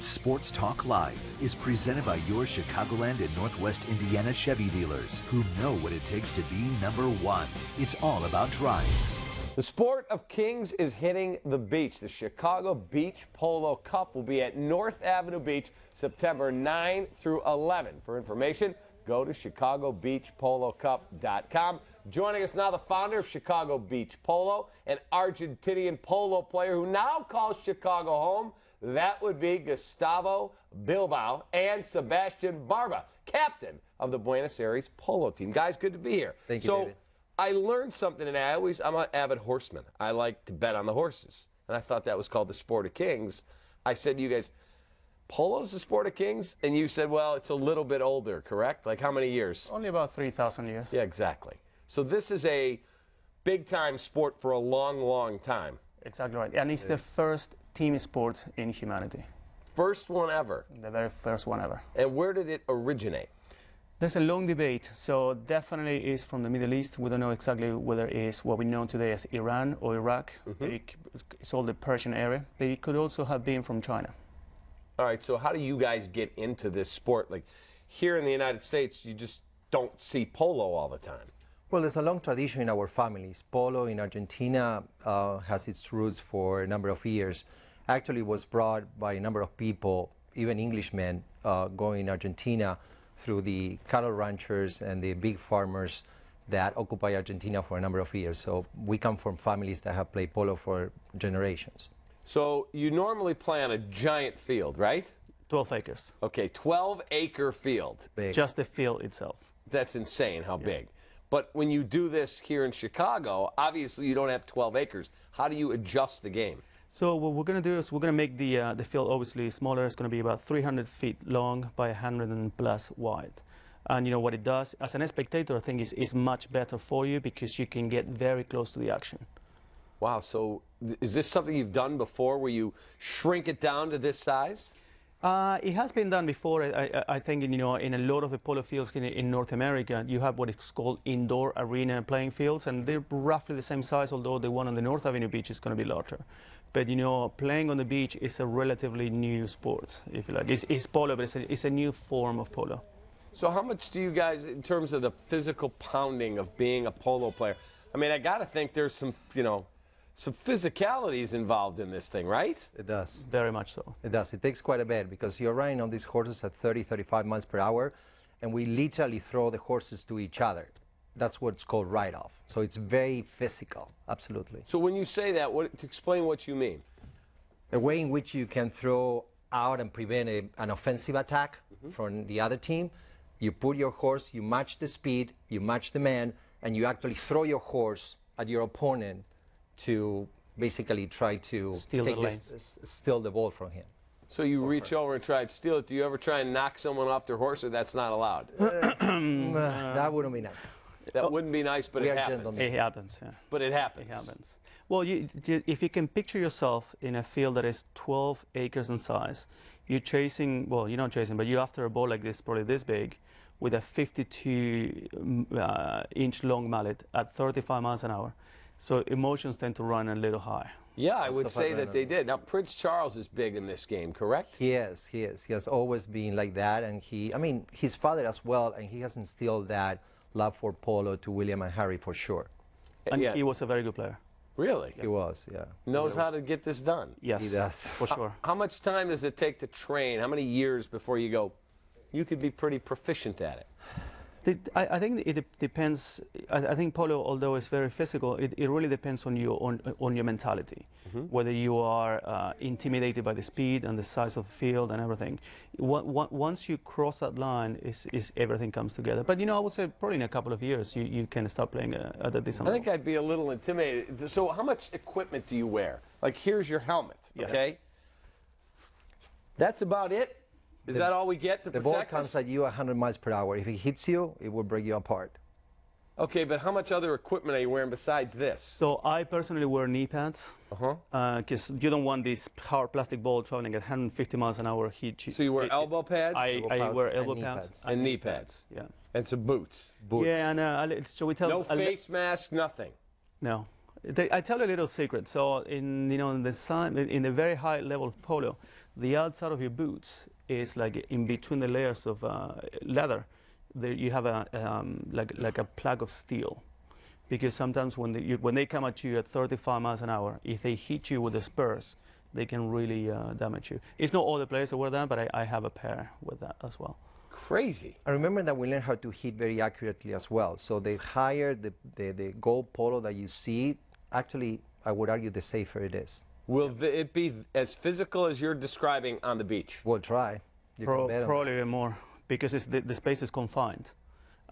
Sports Talk Live is presented by your Chicagoland and Northwest Indiana Chevy dealers who know what it takes to be number one. It's all about drive. The sport of kings is hitting the beach. The Chicago Beach Polo Cup will be at North Avenue Beach September 9 through 11. For information, go to chicagobeachpolocup.com. Joining us now, the founder of Chicago Beach Polo, an Argentinian polo player who now calls Chicago home. That would be Gustavo Bilbao and Sebastian Barba, captain of the Buenos Aires polo team. Guys, good to be here. Thank you, David. I learned something, and I'm an avid horseman. I like to bet on the horses, and I thought that was called the sport of kings. I said to you guys, polo's the sport of kings? And you said, well, it's a little bit older, correct? Like how many years? Only about 3,000 years. Yeah, exactly. So this is a big-time sport for a long, long time. Exactly right. And it's the first team sport in humanity. First one ever. The very first one ever. And where did it originate? There's a long debate. So definitely is from the Middle East. We don't know exactly whether it is what we know today as Iran or Iraq. It's all the Persian area. But it could also have been from China. All right, so how do you guys get into this sport? Like here in the United States, you just don't see polo all the time. Well, there's a long tradition in our families. Polo in Argentina has its roots for a number of years. Actually was brought by a number of people, even Englishmen, going in Argentina through the cattle ranchers and the big farmers that occupy Argentina for a number of years. So we come from families that have played polo for generations. So you normally play on a giant field, right? 12 acres. Okay, 12-acre field. Big. Just the field itself. That's insane how big. But when you do this here in Chicago, obviously you don't have 12 acres. How do you adjust the game? So what we're going to do is we're going to make the field obviously smaller. It's going to be about 300 feet long by 100 and plus wide. And you know what it does, as an spectator, I think is much better for you because you can get very close to the action. Wow, so is this something you've done before where you shrink it down to this size? It has been done before. I think in a lot of the polo fields in North America, you have what is called indoor arena playing fields, and they're roughly the same size, although the one on the North Avenue beach is going to be larger. But playing on the beach is a relatively new sport, if you like. It's polo, but it's a new form of polo. So how much do you guys, in terms of the physical pounding of being a polo player, I mean, I got to think there's some, some physicalities involved in this thing, right? It does. Very much so. It does. It takes quite a bit because you're riding on these horses at 30, 35 miles per hour, and we literally throw the horses to each other. That's what's called ride-off. So it's very physical, absolutely. So when you say that, to explain what you mean. A way in which you can throw out and prevent an offensive attack from the other team. You put your horse, you match the speed, you match the man, and you actually throw your horse at your opponent to basically try to steal the ball from him. So you reach over and try to steal it. Do you ever try and knock someone off their horse, or that's not allowed? That wouldn't be nice. That wouldn't be nice, but it happens. It happens, yeah. But it happens. It happens. Well, if you can picture yourself in a field that is 12 acres in size, you're chasing, well, you're not chasing, but you're after a ball like this, probably this big, with a 52-inch long mallet at 35 miles an hour. So emotions tend to run a little high. Yeah, I would say that they did. Now, Prince Charles is big in this game, correct? He is. He has always been like that, and his father as well, and he has instilled that love for polo to William and Harry for sure. And he was a very good player. Really? He was, yeah. Knows how to get this done. Yes, he does. For sure. How much time does it take to train? How many years before you go, you could be pretty proficient at it? I think it depends. I think polo, although it's very physical, it really depends on your mentality. Whether you are intimidated by the speed and the size of the field and everything. Once you cross that line, everything comes together. But I would say probably in a couple of years you can start playing at a decent level. I think I'd be a little intimidated. So how much equipment do you wear? Like here's your helmet, okay? That's about it? Is that all we get to protect us? The ball comes at you 100 miles per hour. If it hits you, it will break you apart. Okay, but how much other equipment are you wearing besides this? So I personally wear knee pads because you don't want this hard plastic ball traveling at 150 miles an hour. So you wear elbow pads? I wear elbow pads. And knee pads. Yeah. And some boots. Yeah, and so we tell. No face mask, nothing. No. I tell you a little secret. So in the very high level of polo, The outside of your boots is like in between the layers of leather. There you have a like a plug of steel, because sometimes when they come at you at 35 miles an hour, if they hit you with the spurs, they can really damage you. It's not all the players that wear that, but I have a pair with that as well. Crazy. I remember that we learned how to hit very accurately as well. So the higher the gold polo that you see, actually, I would argue the safer it is. Will it be as physical as you're describing on the beach? We'll try. You can bet on Probably even more, because the space is confined.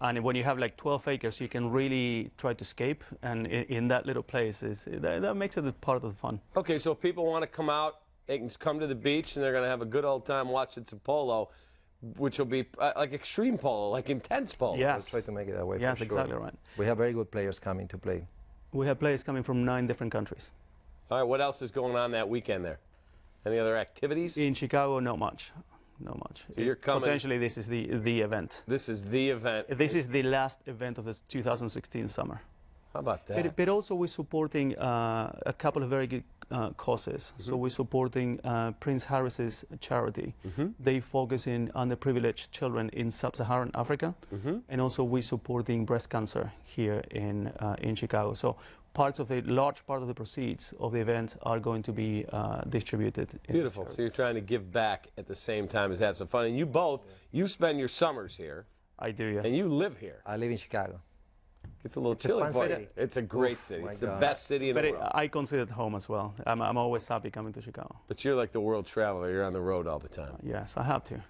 And when you have like 12 acres, you can really try to escape. And in that little place, that makes it a part of the fun. Okay, so if people want to come out, they can just come to the beach and they're going to have a good old time watching some polo, which will be like extreme polo, like intense polo. Yes. We'll try to make it that way. Yes, for sure. exactly right. We have very good players coming to play. We have players coming from 9 different countries. All right, what else is going on that weekend there? Any other activities? In Chicago, not much. Not much. So you're coming. Potentially, this is the event. This is the event. This is the last event of the 2016 summer. How about that? But also we're supporting a couple of very good causes. So we're supporting Prince Harris's charity. They focus in underprivileged children in sub-Saharan Africa, and also we're supporting breast cancer here in Chicago. So large part of the proceeds of the event are going to be distributed. Beautiful. So you're trying to give back at the same time as have some fun. And you both, you spend your summers here. I do, yes. And you live here. I live in Chicago. It's a little It's a chilly fun for you. city. It's a great Oof, city. my It's the God. best city in the world. I consider it home as well. I'm always happy coming to Chicago. But you're like the world traveler. You're on the road all the time. Yes, I have to.